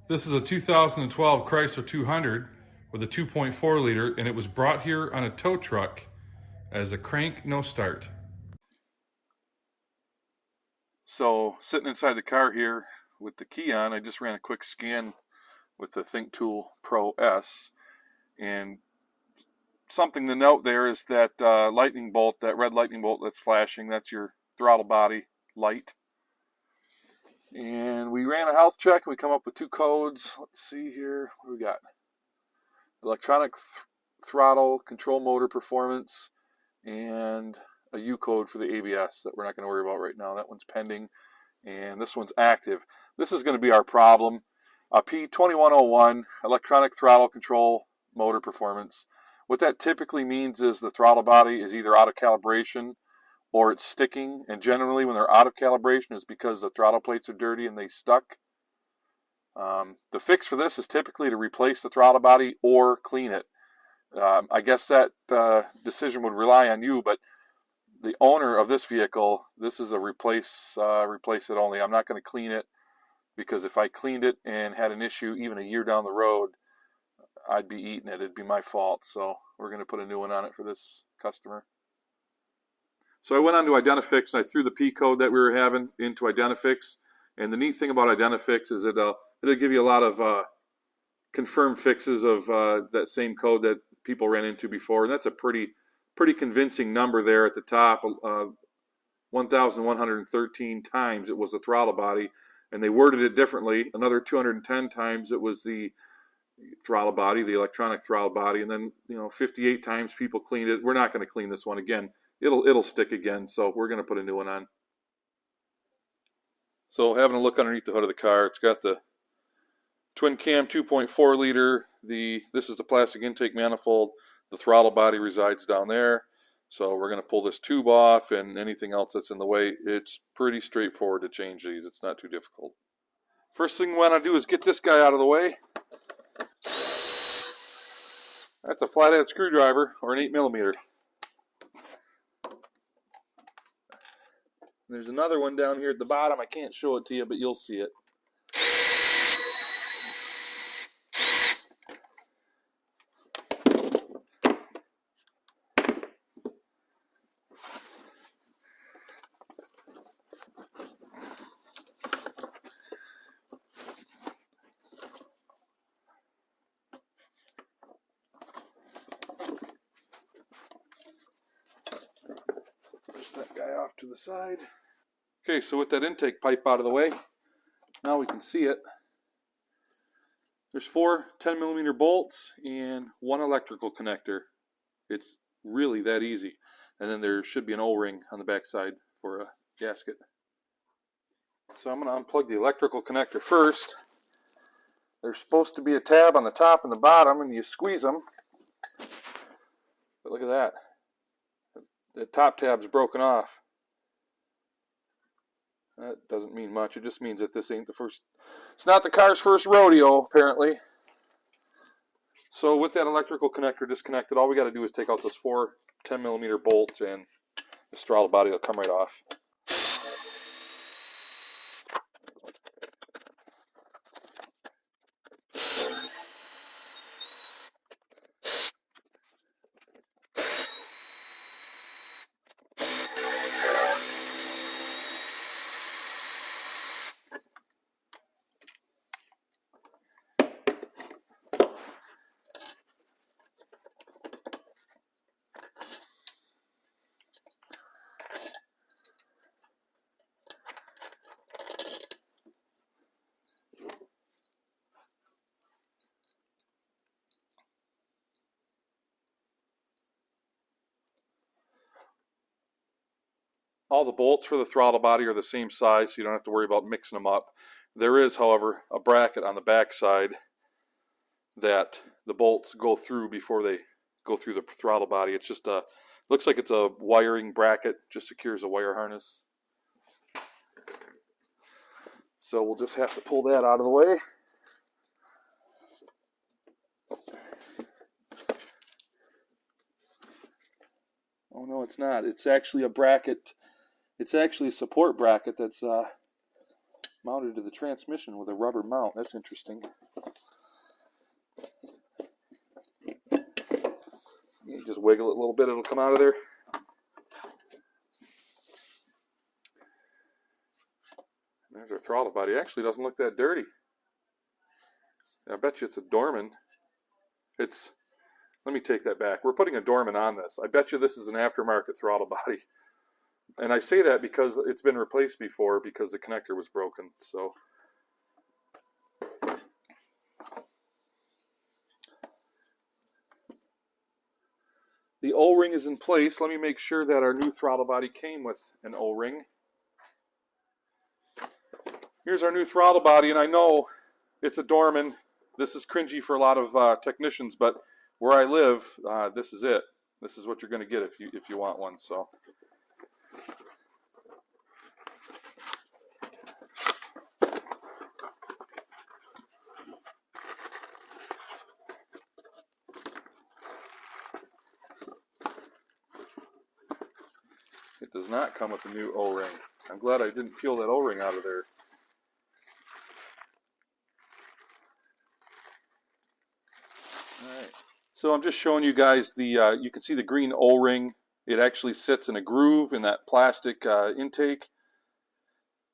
This is a 2012 Chrysler 200 with a 2.4 liter, and it was brought here on a tow truck as a crank no start. So sitting inside the car here with the key on, I just ran a quick scan with the ThinkTool Pro S, and something to note there is that lightning bolt, that red lightning bolt that's flashing, that's your throttle body light. And we ran a health check. We come up with two codes. Let's see here. What do we got? Electronic throttle control motor performance, and a U code for the ABS that we're not going to worry about right now. That one's pending, and this one's active. This is going to be our problem. P2101, electronic throttle control motor performance. What that typically means is the throttle body is either out of calibration or it's sticking, and generally when they're out of calibration is because the throttle plates are dirty and they stuck. The fix for this is typically to replace the throttle body or clean it. I guess that decision would rely on you, but the owner of this vehicle, this is a replace it only. I'm not going to clean it, because if I cleaned it and had an issue even a year down the road, I'd be eating it. It'd be my fault. So we're going to put a new one on it for this customer. So I went on to Identifix and I threw the P code that we were having into Identifix. And the neat thing about Identifix is it'll give you a lot of confirmed fixes of that same code that people ran into before. And that's a pretty convincing number there at the top. 1,113 times it was the throttle body. And they worded it differently. Another 210 times it was the throttle body, the electronic throttle body. And then 58 times people cleaned it. We're not going to clean this one again. It'll stick again, so we're going to put a new one on. So having a look underneath the hood of the car, it's got the twin cam 2.4 liter. This is the plastic intake manifold. The throttle body resides down there. So we're going to pull this tube off, and anything else that's in the way, it's pretty straightforward to change these. It's not too difficult. First thing we want to do is get this guy out of the way. That's a flathead screwdriver, or an 8mm. There's another one down here at the bottom. I can't show it to you, but you'll see it. Push that guy off to the side. Okay, so with that intake pipe out of the way, now we can see it. There's 4 10mm bolts and 1 electrical connector. It's really that easy. And then there should be an O-ring on the back side for a gasket. So I'm going to unplug the electrical connector first. There's supposed to be a tab on the top and the bottom, and you squeeze them. But look at that. The top tab's broken off. That doesn't mean much. It just means that this ain't the first. It's not the car's first rodeo, apparently. So with that electrical connector disconnected, all we got to do is take out those 4 10mm bolts, and the throttle body will come right off. All the bolts for the throttle body are the same size, so you don't have to worry about mixing them up. There is, however, a bracket on the back side that the bolts go through before they go through the throttle body. It's just looks like it's a wiring bracket, just secures a wire harness. So we'll just have to pull that out of the way. Oh no, it's not. It's actually a bracket. It's actually a support bracket that's mounted to the transmission with a rubber mount. That's interesting. You just wiggle it a little bit, it'll come out of there. There's our throttle body. It actually doesn't look that dirty. I bet you it's a Dorman. Let me take that back. We're putting a Dorman on this. I bet you this is an aftermarket throttle body. And I say that because it's been replaced before because the connector was broken. So the O-ring is in place. Let me make sure that our new throttle body came with an O-ring. Here's our new throttle body, and I know it's a Dorman. This is cringy for a lot of technicians, but where I live, this is it. This is what you're going to get if you want one. So. It does not come with a new O-ring. I'm glad I didn't peel that O-ring out of there. Alright, so I'm just showing you guys the, you can see the green O-ring. It actually sits in a groove in that plastic intake.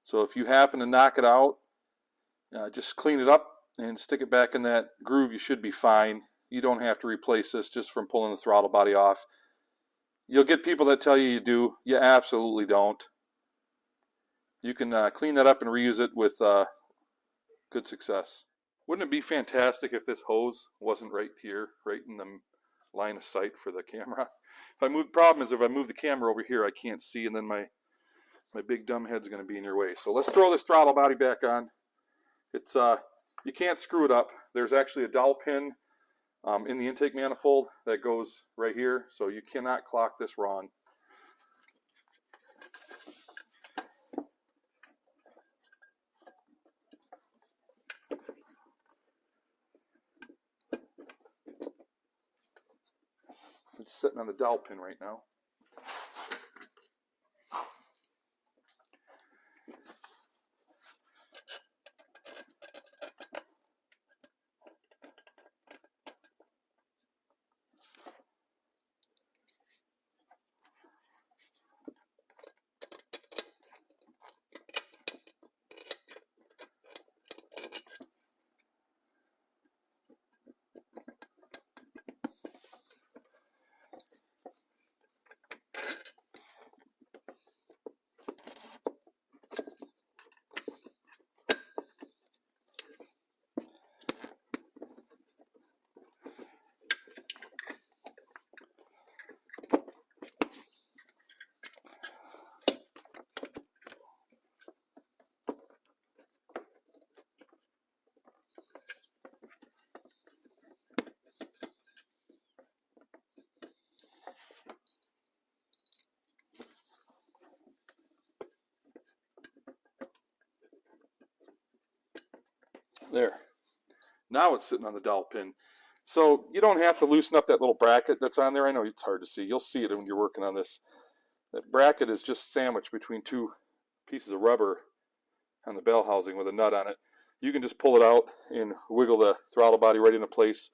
So if you happen to knock it out, just clean it up and stick it back in that groove. You should be fine. You don't have to replace this just from pulling the throttle body off. You'll get people that tell you you do. You absolutely don't. You can clean that up and reuse it with good success. Wouldn't it be fantastic if this hose wasn't right here, right in the line of sight for the camera? Problem is if I move the camera over here, I can't see, and then my big dumb head's going to be in your way. So let's throw this throttle body back on. It's you can't screw it up. There's actually a dowel pin in the intake manifold that goes right here, so you cannot clock this wrong. It's sitting on the dowel pin right now. There. Now it's sitting on the dowel pin. So you don't have to loosen up that little bracket that's on there. I know it's hard to see. You'll see it when you're working on this. That bracket is just sandwiched between two pieces of rubber on the bell housing with a nut on it. You can just pull it out and wiggle the throttle body right into place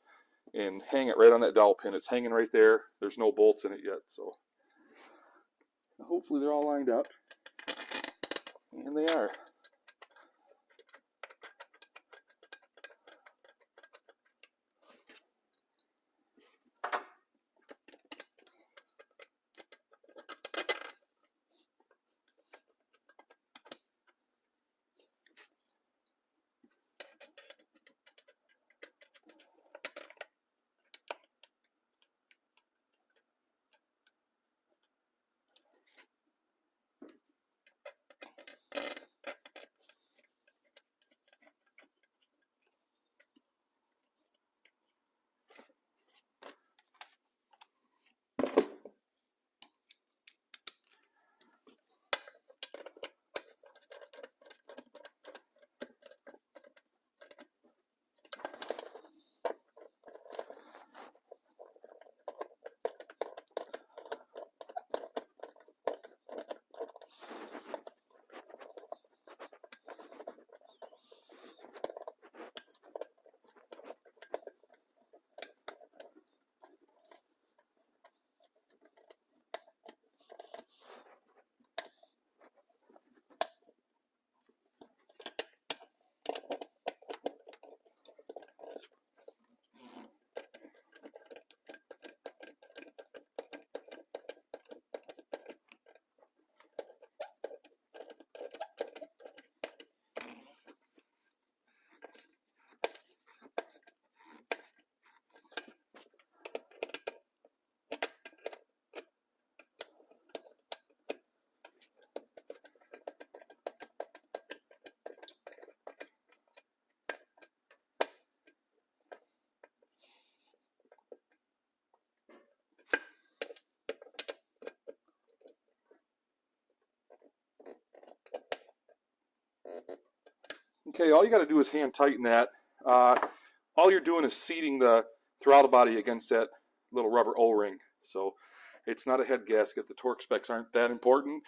and hang it right on that dowel pin. It's hanging right there. There's no bolts in it yet. So hopefully they're all lined up. And they are. Okay, all you got to do is hand tighten that. All you're doing is seating the throttle body against that little rubber O-ring. So it's not a head gasket. The torque specs aren't that important.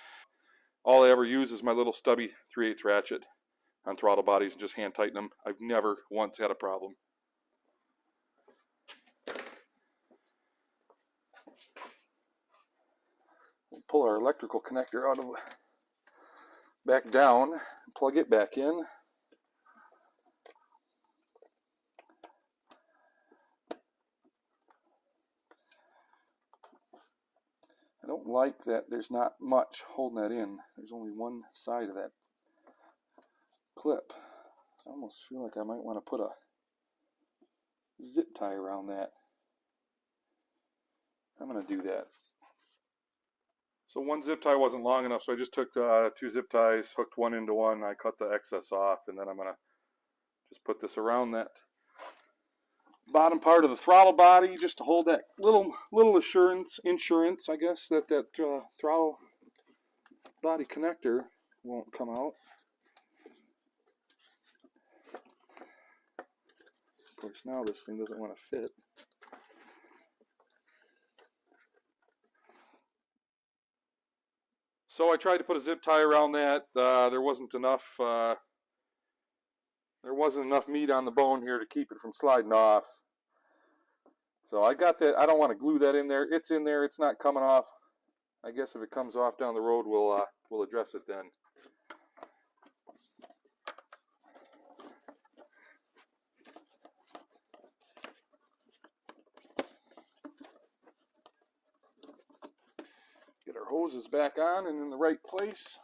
All I ever use is my little stubby 3/8 ratchet on throttle bodies and just hand tighten them. I've never once had a problem. We'll pull our electrical connector out of back down and plug it back in. I don't like that there's not much holding that in. There's only one side of that clip. I almost feel like I might want to put a zip tie around that. I'm going to do that. So one zip tie wasn't long enough, so I just took 2 zip ties, hooked one into one. I cut the excess off, and then I'm going to just put this around that bottom part of the throttle body just to hold that little insurance, I guess, that throttle body connector won't come out. Of course, now this thing doesn't want to fit. So I tried to put a zip tie around that. There wasn't enough meat on the bone here to keep it from sliding off. So I got that. I don't want to glue that in there. It's in there. It's not coming off. I guess if it comes off down the road, we'll address it then. Get our hoses back on and in the right place.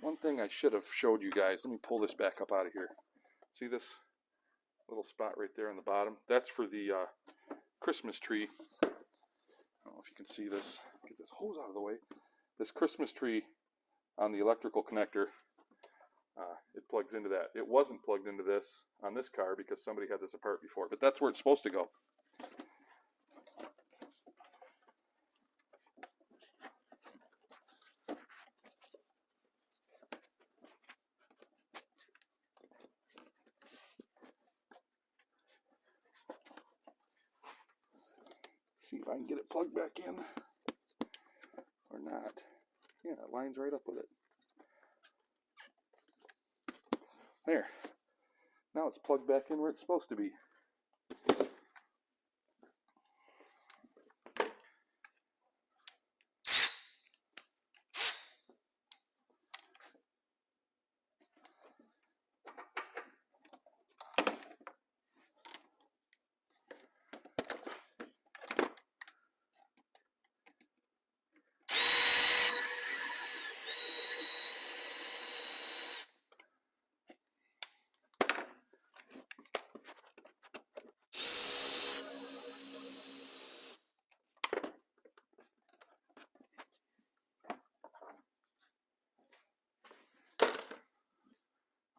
One thing I should have showed you guys, let me pull this back up out of here. See this little spot right there on the bottom? That's for the Christmas tree. I don't know if you can see this. Get this hose out of the way. This Christmas tree on the electrical connector, it plugs into that. It wasn't plugged into this on this car because somebody had this apart before, but that's where it's supposed to go. See if I can get it plugged back in or not. Yeah, it lines right up with it. There. Now it's plugged back in where it's supposed to be.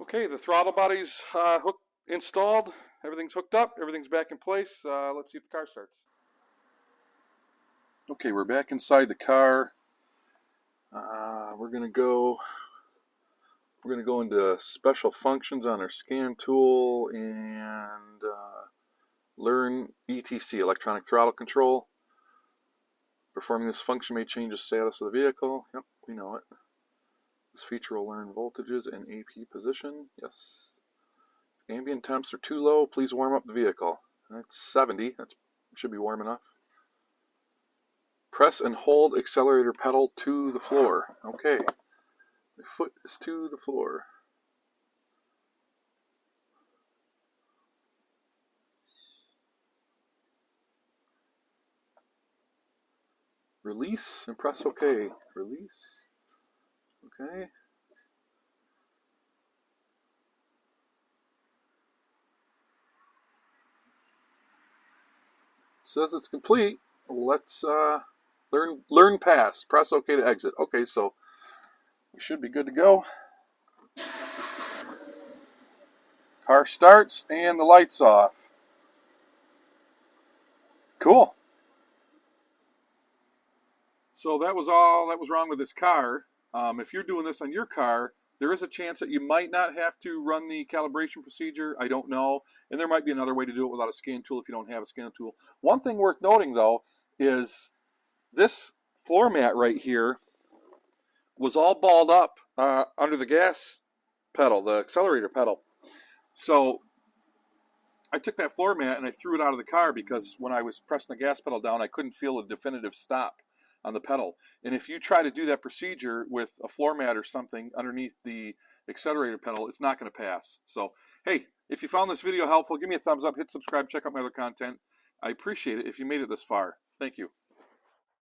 Okay, the throttle body's installed. Everything's hooked up. Everything's back in place. Let's see if the car starts. Okay, we're back inside the car. We're gonna go into special functions on our scan tool and learn ETC, electronic throttle control. Performing this function may change the status of the vehicle. Yep, we know it. This feature will learn voltages and AP position. Yes. Ambient temps are too low. Please warm up the vehicle. That's 70. That should be warm enough. Press and hold accelerator pedal to the floor. Okay. The foot is to the floor. Release and press OK. Release. Okay. Says it's complete. Let's learn pass. Press OK to exit. Okay, so we should be good to go. Car starts and the lights off. Cool. So that was all that was wrong with this car. If you're doing this on your car, there is a chance that you might not have to run the calibration procedure. I don't know. And there might be another way to do it without a scan tool if you don't have a scan tool. One thing worth noting, though, is this floor mat right here was all balled up under the gas pedal, the accelerator pedal. So I took that floor mat and I threw it out of the car because when I was pressing the gas pedal down, I couldn't feel a definitive stop on the pedal. And if you try to do that procedure with a floor mat or something underneath the accelerator pedal, it's not going to pass. So, hey, if you found this video helpful, give me a thumbs up, hit subscribe, check out my other content. I appreciate it if you made it this far. Thank you.